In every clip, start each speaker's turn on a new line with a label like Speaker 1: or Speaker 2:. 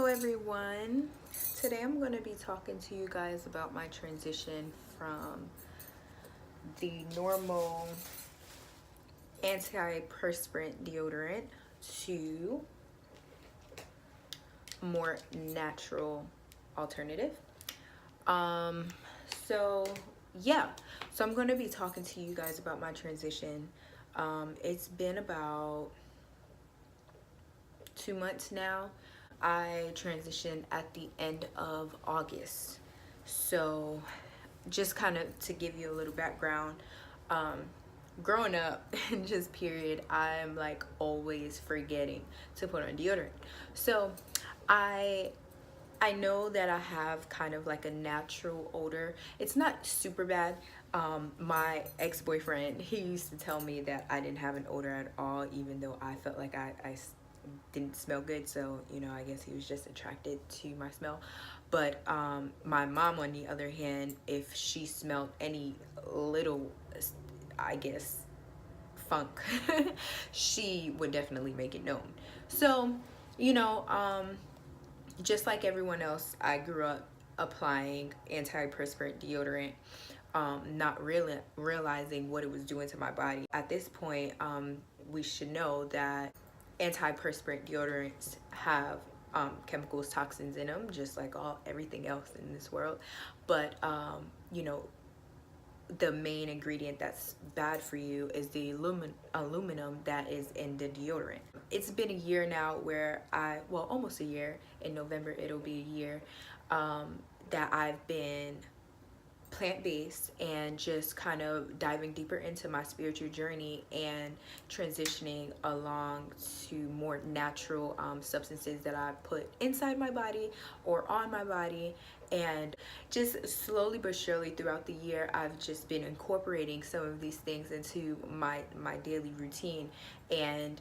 Speaker 1: everyone. Today I'm going to be talking to you guys about my transition from the normal antiperspirant deodorant to a more natural alternative. Um, so yeah, so I'm going to be talking to you guys about my transition. It's been about 2 months now. I transitioned at the end of August. So just kind of to give you a little background, um, growing up and just period, I'm like always forgetting to put on deodorant. So I I know that I have kind of like a natural odor. It's not super bad. My ex-boyfriend, he used to tell me that I didn't have an odor at all, even though I felt like I didn't smell good. So, you know, I guess he was just attracted to my smell. But my mom, on the other hand, if she smelled any little, I guess, funk, she would definitely make it known. So, you know, just like everyone else, I grew up applying antiperspirant deodorant, not really realizing what it was doing to my body. At this point, we should know that antiperspirant deodorants have chemicals, toxins in them, just like everything else in this world. But you know, the main ingredient that's bad for you is the aluminum that is in the deodorant. It's been a year now where well, almost a year. In November, it'll be a year that I've been plant-based and just kind of diving deeper into my spiritual journey and transitioning along to more natural substances that I put inside my body or on my body. And just slowly but surely throughout the year, I've just been incorporating some of these things into my daily routine. And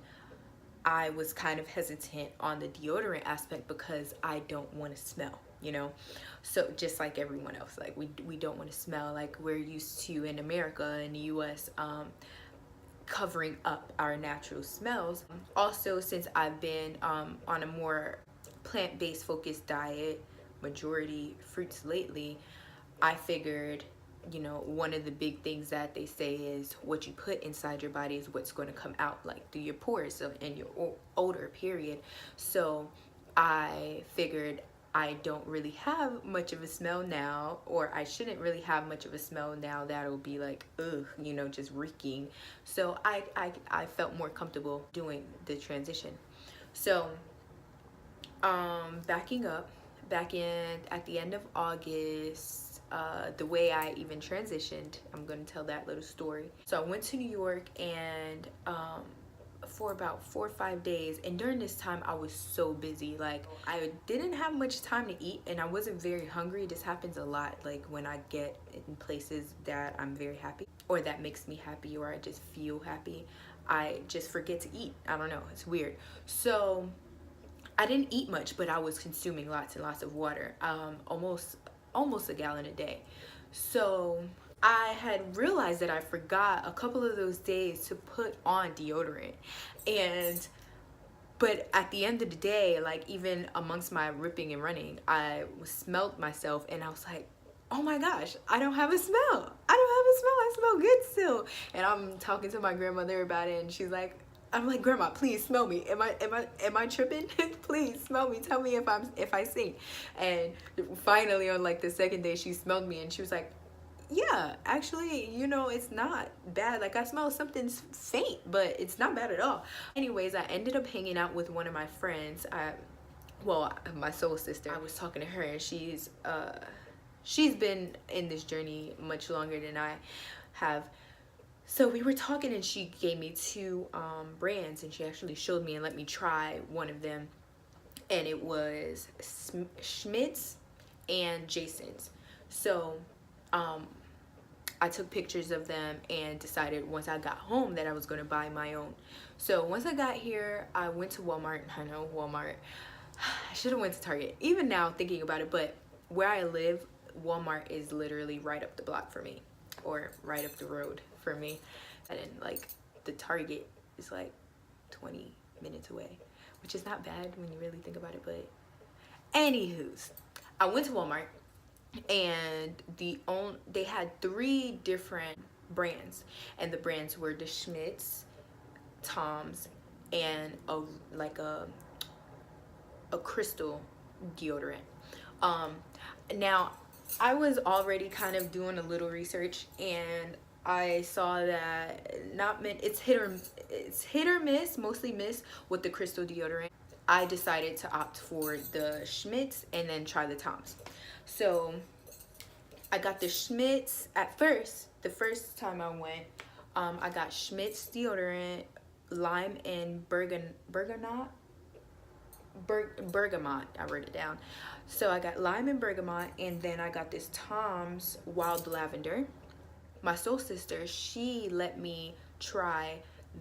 Speaker 1: I was kind of hesitant on the deodorant aspect because I don't want to smell, you know. So just like everyone else, like we don't want to smell like we're used to in America, in the US, covering up our natural smells. Also, since I've been on a more plant-based focused diet, majority fruits lately, I figured, you know, one of the big things that they say is what you put inside your body is what's going to come out, like through your pores and your odor, period. So I figured I don't really have much of a smell now, or I shouldn't really have much of a smell now that'll be like, ugh, you know, just reeking. So I felt more comfortable doing the transition. So backing up, back in at the end of August, the way I even transitioned, I'm gonna tell that little story. So I went to New York and for about 4 or 5 days, and during this time I was so busy, like I didn't have much time to eat and I wasn't very hungry. This happens a lot, like when I get in places that I'm very happy or that makes me happy or I just feel happy, I just forget to eat. I don't know, it's weird. So I didn't eat much, but I was consuming lots and lots of water, almost a gallon a day. So I had realized that I forgot a couple of those days to put on deodorant. But at the end of the day, like even amongst my ripping and running, I smelled myself and I was like, oh my gosh, I don't have a smell. I don't have a smell. I smell good still. And I'm talking to my grandmother about it and she's like, I'm like, Grandma, please smell me. Am I tripping? Please smell me. Tell me if I stink. And finally on like the second day she smelled me and she was like, yeah, actually, you know, it's not bad. Like I smell something faint, but it's not bad at all. Anyways, I ended up hanging out with one of my friends. Well, my soul sister. I was talking to her and she's been in this journey much longer than I have. So we were talking and she gave me two brands and she actually showed me and let me try one of them. And it was Schmidt's and Jason's. So I took pictures of them and decided once I got home that I was going to buy my own. So once I got here, I went to Walmart. I know, Walmart. I should have went to Target. Even now thinking about it, but where I live, Walmart is literally right up the block for me, or right up the road for me. And then like the Target is like 20 minutes away, which is not bad when you really think about it, but Anywho's, I went to Walmart, and they had three different brands, and the brands were the Schmidt's, Tom's, and like a crystal deodorant. Um, Now, I was already kind of doing a little research, and I saw that not meant it's hit or miss, mostly miss with the crystal deodorant. I decided to opt for the Schmidt's and then try the Tom's. So I got the Schmidt's at first. The first time I went, I got Schmidt's deodorant, lime and bergamot. I wrote it down. So I got lime and bergamot, and then I got this Tom's wild lavender. My soul sister, she let me try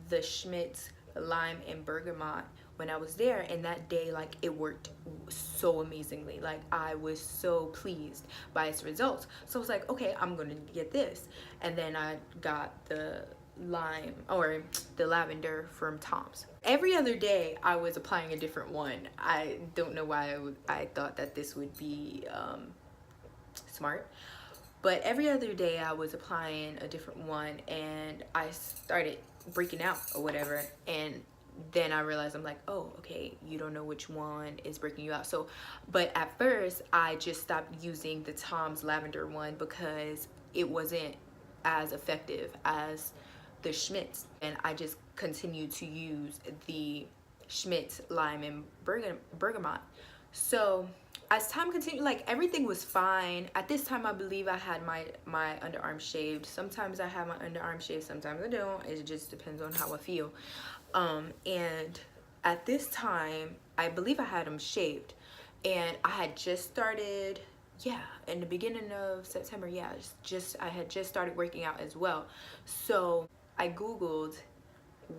Speaker 1: the Schmidt's lime and bergamot when I was there, and that day, like, it worked so amazingly. Like, I was so pleased by its results. So I was like, okay, I'm gonna get this. And then I got the lime or the lavender from Tom's. Every other day I was applying a different one. I don't know why I thought that this would be smart, but every other day I was applying a different one, and I started breaking out or whatever, and then I realized, I'm like, oh, okay, you don't know which one is breaking you out. So, but at first I just stopped using the Tom's lavender one because it wasn't as effective as the Schmidt's, and I just continued to use the Schmidt's lime and bergamot. So as time continued, like, everything was fine. At this time, I believe I had my underarm shaved. Sometimes I have my underarm shaved, sometimes I don't. It just depends on how I feel. And at this time, I believe I had them shaved, and I had just started, yeah, in the beginning of September, yeah, I had just started working out as well. So I Googled,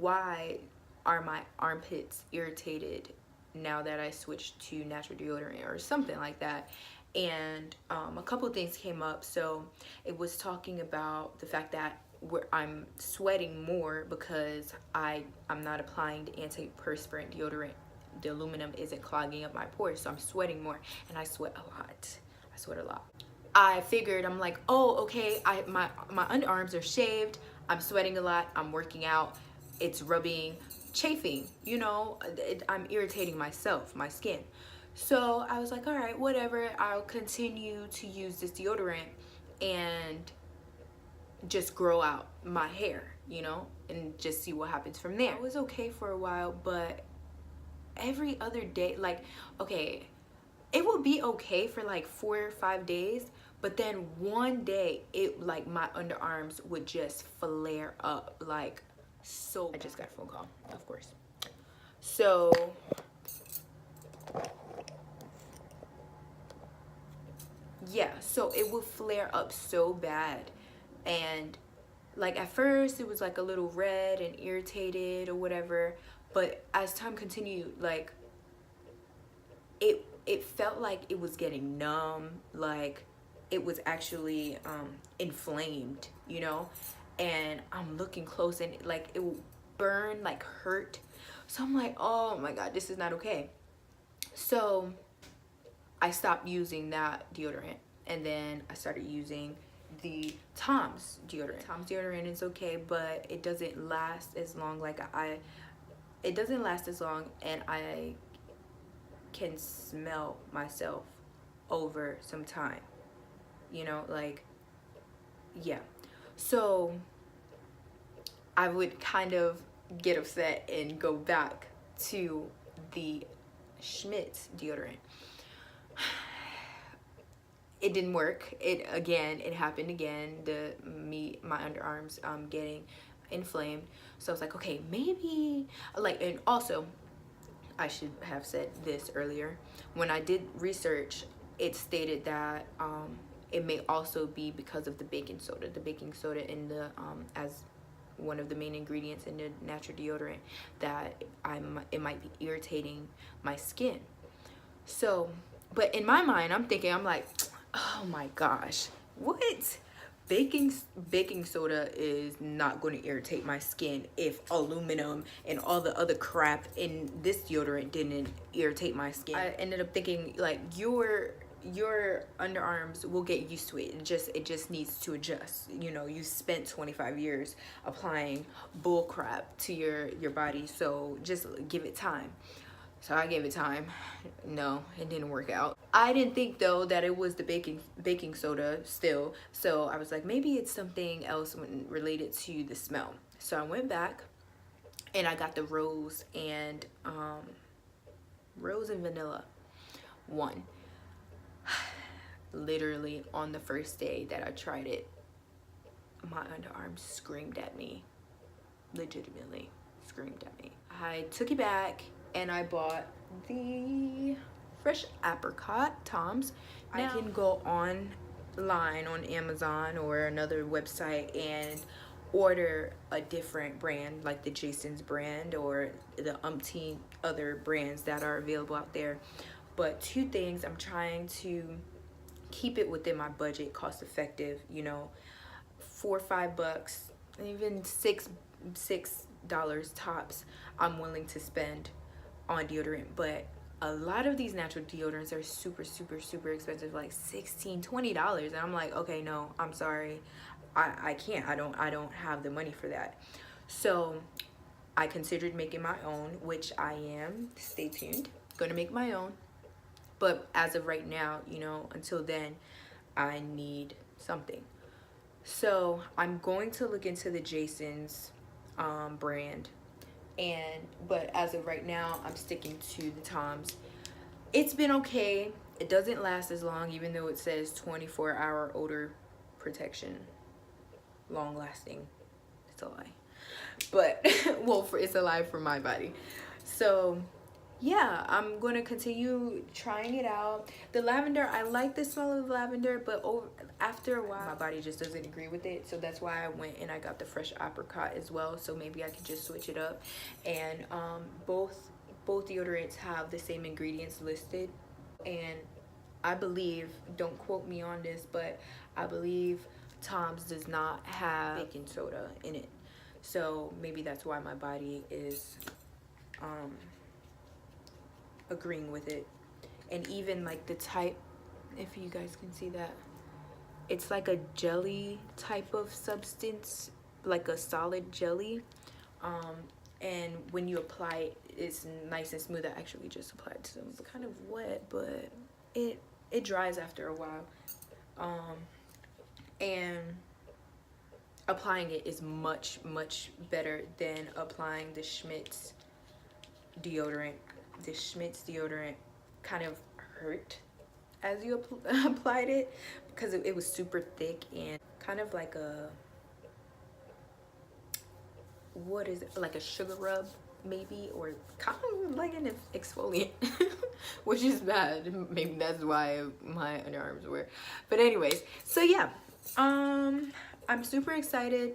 Speaker 1: why are my armpits irritated now that I switched to natural deodorant or something like that. And a couple things came up. So it was talking about the fact that I'm sweating more because I'm not applying the antiperspirant deodorant. The aluminum isn't clogging up my pores, so I'm sweating more, and I sweat a lot. I sweat a lot. I figured, I'm like, oh, okay, my underarms are shaved, I'm sweating a lot, I'm working out, it's rubbing, chafing, you know, I'm irritating myself, my skin. So I was like, all right, whatever, I'll continue to use this deodorant and just grow out my hair, you know, and just see what happens from there. It was okay for a while, but every other day, like, okay, it would be okay for like 4 or 5 days, but then one day, it, like, my underarms would just flare up, like, so. I just got a phone call, of course. So yeah, so it would flare up so bad, and like at first it was like a little red and irritated or whatever, but as time continued, like, it felt like it was getting numb, like it was actually inflamed, you know. And I'm looking close, and like it will burn, like hurt. So I'm like, oh my god, this is not okay. So I stopped using that deodorant, and then I started using the Tom's deodorant. Tom's deodorant is okay, but it doesn't last as long. Like, it doesn't last as long, and I can smell myself over some time, you know, like, yeah. So I would kind of get upset and go back to the Schmidt deodorant. It didn't work. It happened again. My underarms getting inflamed. So I was like, okay, maybe, like, and also I should have said this earlier. When I did research, it stated that it may also be because of the baking soda. The baking soda in the as one of the main ingredients in the natural deodorant, that it might be irritating my skin. So, but in my mind, I'm thinking, I'm like, oh my gosh, what? baking baking soda is not going to irritate my skin if aluminum and all the other crap in this deodorant didn't irritate my skin. I ended up thinking like your underarms will get used to it. It just needs to adjust. You know, you spent 25 years applying bull crap to your body, so just give it time. So I gave it time. No, it didn't work out. I didn't think though that it was the baking soda still. So I was like, maybe it's something else related to the smell. So I went back and I got the rose and vanilla one. Literally on the first day that I tried it, my underarms screamed at me. Legitimately screamed at me. I took it back and I bought the fresh apricot Tom's. Now, I can go online on Amazon or another website and order a different brand, like the Jason's brand or the umpteen other brands that are available out there. But two things, I'm trying to keep it within my budget, cost effective, you know, $4 or $5, even $6 tops I'm willing to spend on deodorant. But a lot of these natural deodorants are super expensive, like $16-20, and I'm like, okay, no, I'm sorry, I can't. I don't have the money for that. So I considered making my own, which I am. Stay tuned. Gonna make my own. But as of right now, you know, until then, I need something. So I'm going to look into the Jason's brand. But as of right now, I'm sticking to the Tom's. It's been okay. It doesn't last as long, even though it says 24-hour odor protection. Long lasting. It's a lie. But, well, it's a lie for my body. So yeah, I'm gonna continue trying it out. The lavender, I like the smell of lavender, but after a while my body just doesn't agree with it. So that's why I went and I got the fresh apricot as well, so maybe I could just switch it up. And both deodorants have the same ingredients listed, and I believe, don't quote me on this, but I believe Tom's does not have baking soda in it. So maybe that's why my body is agreeing with it. And even like the type, if you guys can see that, it's like a jelly type of substance, like a solid jelly, and when you apply it, it's nice and smooth. I actually just applied some. It's kind of wet, but it dries after a while, and applying it is much better than applying the Schmidt's deodorant. The Schmidt's deodorant kind of hurt as you applied it, because it was super thick and kind of like a, what is it, like a sugar rub maybe, or kind of like an exfoliant, which is bad. Maybe that's why my underarms were. But anyways, so yeah, I'm super excited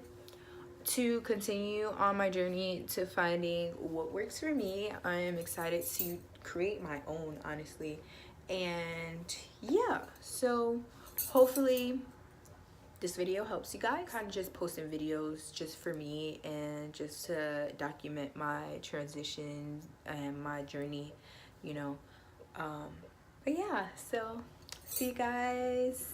Speaker 1: to continue on my journey to finding what works for me. I am excited to create my own, honestly. And yeah, so hopefully this video helps you guys. Kind of just posting videos just for me and just to document my transition and my journey, you know. But yeah, so see you guys.